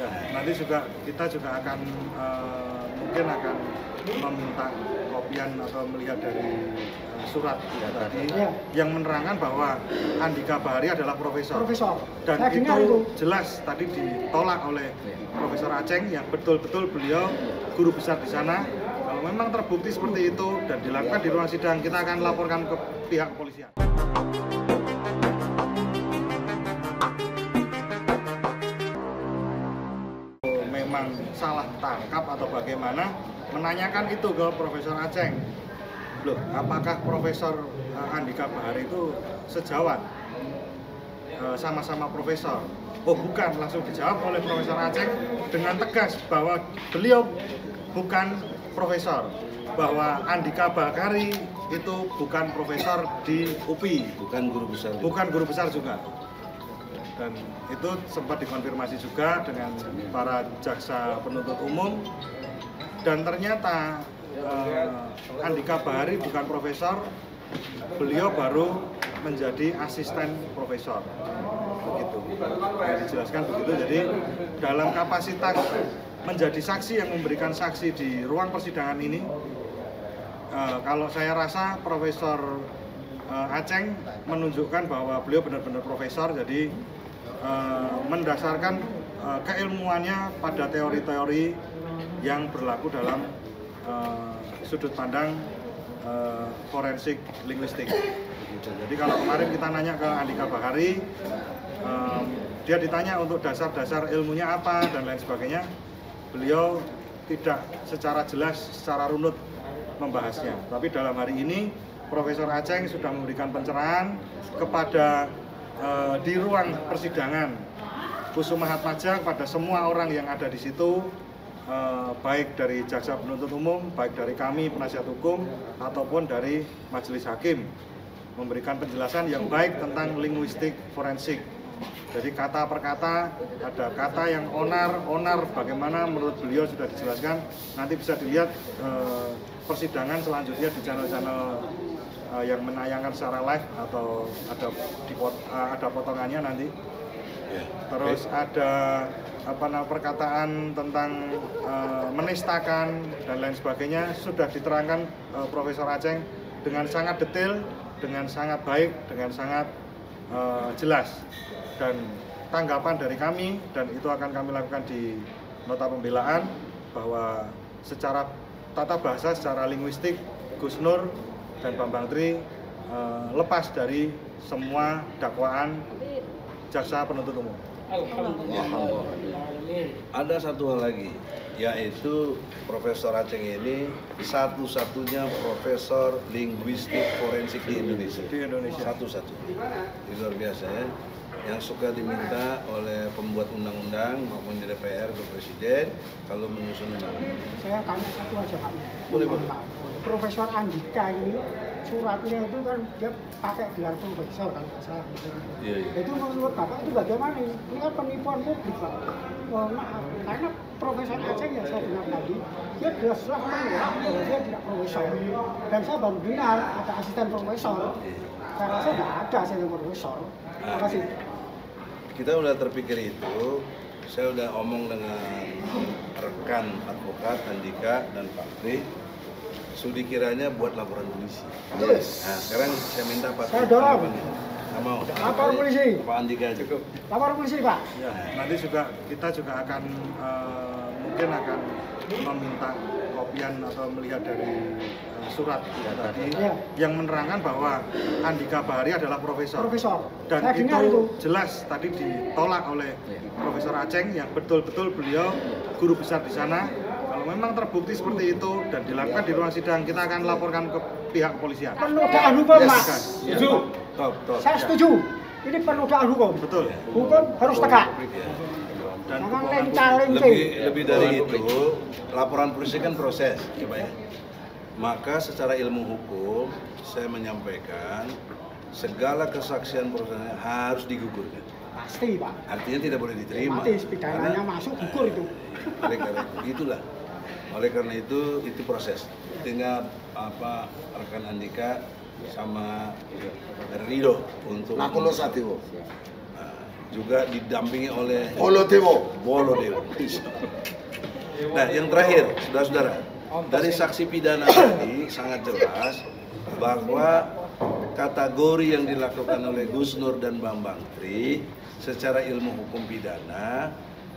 Ya, nanti kita juga akan mungkin akan meminta kopian atau melihat dari surat tadi yang menerangkan bahwa Andika Bahari adalah profesor. Dan itu jelas tadi ditolak oleh Profesor Aceng yang betul-betul beliau guru besar di sana. Kalau memang terbukti seperti itu dan dilakukan di ruang sidang, kita akan laporkan ke pihak kepolisian. Memang salah tangkap atau bagaimana, menanyakan itu ke Profesor Aceng. Loh, apakah Profesor Andika Bahari itu sejawat? Sama-sama profesor. Oh bukan, langsung dijawab oleh Profesor Aceng dengan tegas bahwa beliau bukan profesor, bahwa Andika Bahari itu bukan profesor di UPI, bukan guru besar juga. Dan itu sempat dikonfirmasi juga dengan para jaksa penuntut umum, dan ternyata Andika Bahari bukan profesor, beliau baru menjadi asisten profesor, begitu. Yang dijelaskan begitu. Jadi dalam kapasitas menjadi saksi yang memberikan saksi di ruang persidangan ini, kalau saya rasa Profesor Aceng menunjukkan bahwa beliau benar-benar profesor, jadi mendasarkan keilmuannya pada teori-teori yang berlaku dalam sudut pandang forensik linguistik. Jadi kalau kemarin kita nanya ke Andika Bahari, dia ditanya untuk dasar-dasar ilmunya apa dan lain sebagainya, beliau tidak secara jelas, secara runut membahasnya. Tapi dalam hari ini Profesor Aceng sudah memberikan pencerahan kepada di ruang persidangan Kusuma Atmaja kepada semua orang yang ada di situ, baik dari jaksa penuntut umum, baik dari kami penasihat hukum ataupun dari majelis hakim, memberikan penjelasan yang baik tentang linguistik forensik. Jadi kata per kata, ada kata yang onar bagaimana menurut beliau sudah dijelaskan. Nanti bisa dilihat persidangan selanjutnya di channel-channel yang menayangkan secara live atau ada potongannya nanti. Terus ada perkataan tentang menistakan dan lain sebagainya sudah diterangkan Profesor Aceng dengan sangat detail, dengan sangat baik, dengan sangat jelas. Dan tanggapan dari kami, dan itu akan kami lakukan di nota pembelaan, bahwa secara tata bahasa, secara linguistik, Gus Nur dan Bambang Tri lepas dari semua dakwaan jaksa penuntut umum. Ada satu hal lagi, yaitu Profesor Aceng ini satu-satunya profesor linguistik forensik di Indonesia. Satu-satunya. Itu luar biasa ya. Yang suka diminta oleh pembuat undang-undang maupun di DPR ke Presiden kalau menyusun undang-undang. Saya tanya satu aja Pak. Boleh Pak. Profesor Andika ini suratnya itu kan dia pakai gelar profesor kalau nggak salah. Iya. Itu menurut Bapak itu bagaimana? Ini kan penipuan publik Pak. Maaf, karena Profesor Aceng yang saya dengar tadi, dia jelas-jelas menolak bahwa dia tidak profesor. Dan saya baru dengar ada asisten profesor. Saya rasa nggak ada asisten profesor. Terima kasih. Kita udah terpikir itu, saya udah omong dengan rekan advokat Andika dan Pak Tri, studi kiranya buat laporan polisi. Yes. Nah, sekarang saya minta Pak Tri. Saya dorong. Nggak mau. Lapor polisi. Pak Andika cukup. Lapor polisi Pak. Ya, nanti kita juga akan mungkin akan meminta kopian atau melihat dari surat tadi yang menerangkan bahwa Andika Bahari adalah profesor. Dan itu jelas tadi ditolak oleh Profesor Aceng yang betul-betul beliau guru besar di sana. Kalau memang terbukti seperti itu dan dilakukan di ruang sidang, kita akan laporkan ke pihak kepolisian. Penodaan hukum Mas. Setuju. Saya setuju. Ini penodaan hukum. Betul. Hukum harus tegak. Dan lebih dari itu, laporan polisi kan proses, coba ya. Maka secara ilmu hukum saya menyampaikan segala kesaksian prosesnya harus digugurkan. Pasti Pak. Artinya tidak boleh diterima. Mati pidananya masuk gugur itu. Oleh karena itu proses. Tinggal rekan Andika sama Rido untuk juga didampingi oleh Bolodewo. Nah, yang terakhir, saudara-saudara, dari saksi pidana tadi sangat jelas bahwa kategori yang dilakukan oleh Gus Nur dan Bambang Tri secara ilmu hukum pidana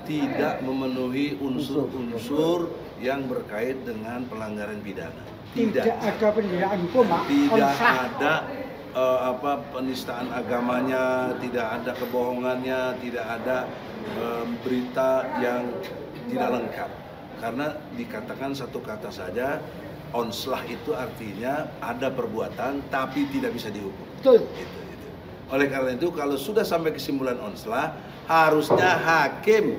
tidak memenuhi unsur-unsur yang berkait dengan pelanggaran pidana. Tidak ada penghinaan hukum, Pak. Tidak ada penistaan agamanya, tidak ada kebohongannya, tidak ada berita yang tidak lengkap. Karena dikatakan satu kata saja, onslah itu artinya ada perbuatan tapi tidak bisa dihukum. Betul. Gitu. Oleh karena itu kalau sudah sampai kesimpulan onslah, harusnya hakim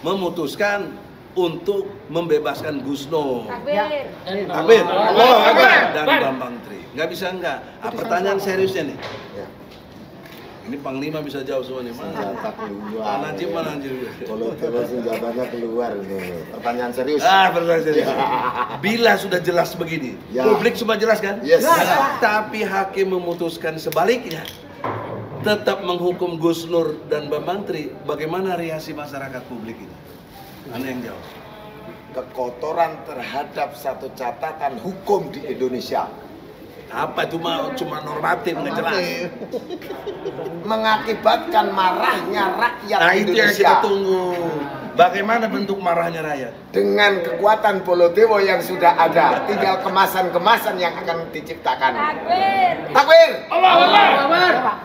memutuskan untuk membebaskan Gus Nur, Takbir. dan Bambang Tri. Nggak bisa enggak. Pertanyaan seriusnya nih. Ini Panglima bisa jawab semua nih. Senjata keluar. Najib mana Najib? Bolodewo senjatanya keluar ini. Pertanyaan serius. Pertanyaan serius. Bila sudah jelas begini, Ya. publik semua jelas kan? Yes. Tapi hakim memutuskan sebaliknya, tetap menghukum Gus Nur dan Bambang Tri. Bagaimana reaksi masyarakat publik ini? Anda yang jawab. Kekotoran terhadap satu catatan hukum di Indonesia. Apa cuma normatif nggak jelas. Mengakibatkan marahnya rakyat Nah itu yang Indonesia. kita tunggu. Bagaimana bentuk marahnya rakyat? Dengan kekuatan Bolodewo yang sudah ada, tinggal kemasan-kemasan yang akan diciptakan. Takbir.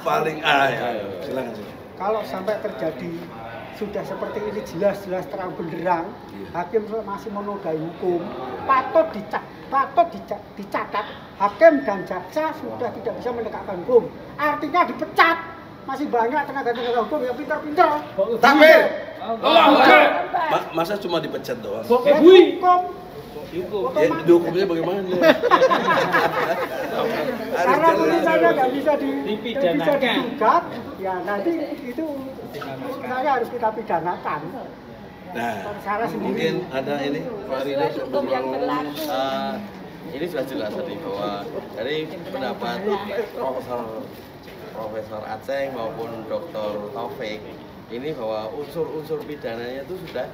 Paling ayo. Silakan. Kalau sampai terjadi sudah seperti ini jelas-jelas terang benderang, hakim masih menodai hukum, patut dicatat, hakim dan jaksa sudah tidak bisa menegakkan hukum. Artinya dipecat. Masih banyak tenaga-tenaga hukum yang pintar-pintar. Takbir. Masa cuma dipecat doang? Ya, hukum. Ya, hukumnya bagaimana? Karena putusannya nggak bisa digugat, ya nanti itu saya harus kita pidanakan. Nah, Salah sendiri. mungkin ada ini Pak Rido Hukum yang berlaku. Ini sudah jelas tadi bahwa dari pendapat Profesor Aceng maupun Dr. Taufik ini bahwa unsur-unsur pidananya itu sudah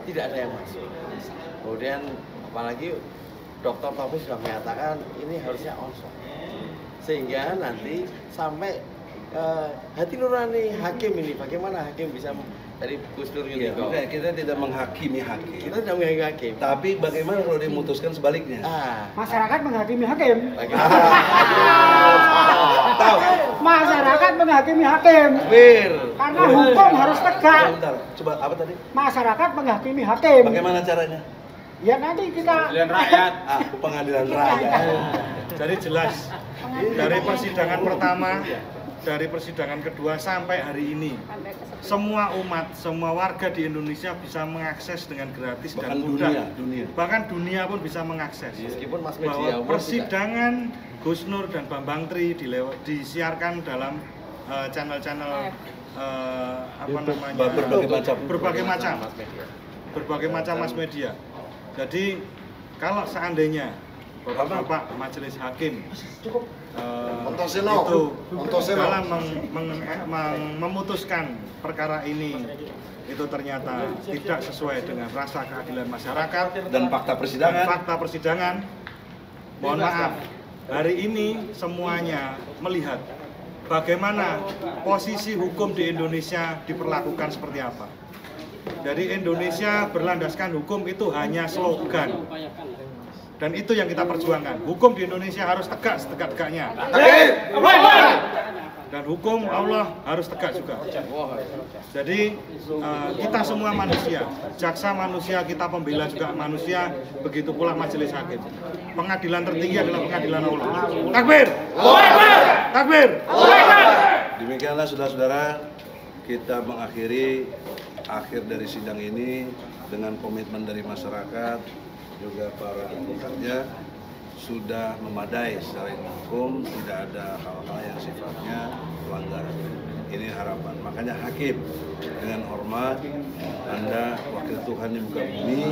tidak ada yang masuk. Kemudian apalagi Dr. Taufik sudah menyatakan ini harusnya onsor, sehingga nanti sampai hati nurani hakim ini, bagaimana hakim bisa dari Gus Nur ini? Kita tidak menghakimi hakim. Kita tidak menghakimi hakim. Tapi bagaimana kalau dimutuskan sebaliknya? Masyarakat menghakimi hakim. Tahu. Masyarakat menghakimi hakim. Karena hukum harus tegak. Bentar, coba apa tadi? Masyarakat menghakimi hakim. Bagaimana caranya? Ya nanti kita Pengadilan rakyat. Jadi jelas dari persidangan pertama, dari persidangan kedua sampai hari ini, semua umat, semua warga di Indonesia bisa mengakses dengan gratis dan mudah. Dunia. Bahkan dunia pun bisa mengakses. Meskipun mas Bahwa media persidangan Gus Nur dan Bambang Tri disiarkan dalam channel-channel berbagai macam mas media. Jadi kalau seandainya Bapak Majelis Hakim dalam memutuskan perkara ini itu ternyata tidak sesuai dengan rasa keadilan masyarakat dan fakta persidangan, mohon maaf, hari ini semuanya melihat bagaimana posisi hukum di Indonesia diperlakukan seperti apa. Jadi Indonesia berlandaskan hukum itu hanya slogan. Dan itu yang kita perjuangkan. Hukum di Indonesia harus tegak setegak-tegaknya. Dan hukum Allah harus tegak juga. Jadi kita semua manusia, jaksa manusia, kita pembela juga manusia, begitu pula majelis hakim. Pengadilan tertinggi adalah pengadilan Allah. Takbir! Takbir! Demikianlah saudara-saudara, kita mengakhiri akhir dari sidang ini dengan komitmen dari masyarakat, juga para advokatnya sudah memadai secara ilmu hukum, tidak ada hal-hal yang sifatnya pelanggaran. Ini harapan. Makanya hakim dengan hormat, Anda wakil Tuhan di muka bumi,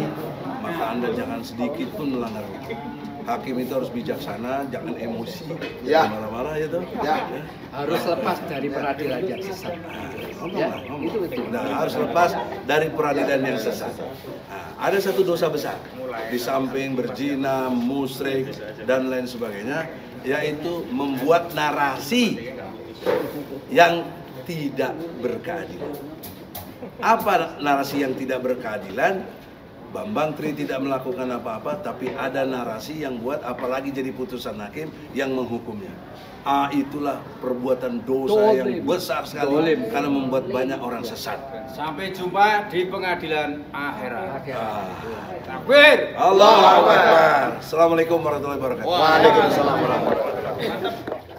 maka Anda jangan sedikit pun melanggar hukum. Hakim itu harus bijaksana, jangan emosi, Ya. jangan marah-marah ya tuh. Ya. Harus lepas dari peradilan yang sesat. Ya, itu betul. Nah, harus lepas dari peradilan yang sesat. Nah, ada satu dosa besar di samping berzina, musyrik dan lain sebagainya, yaitu membuat narasi yang tidak berkeadilan. Apa narasi yang tidak berkeadilan? Bambang Tri tidak melakukan apa-apa, tapi ada narasi yang buat apalagi jadi putusan hakim yang menghukumnya. Itulah perbuatan dosa yang besar sekali karena membuat banyak orang sesat. Sampai jumpa di pengadilan akhirat. Takbir! Allahu Akbar. Assalamualaikum warahmatullahi wabarakatuh. Waalaikumsalam warahmatullahi wabarakatuh.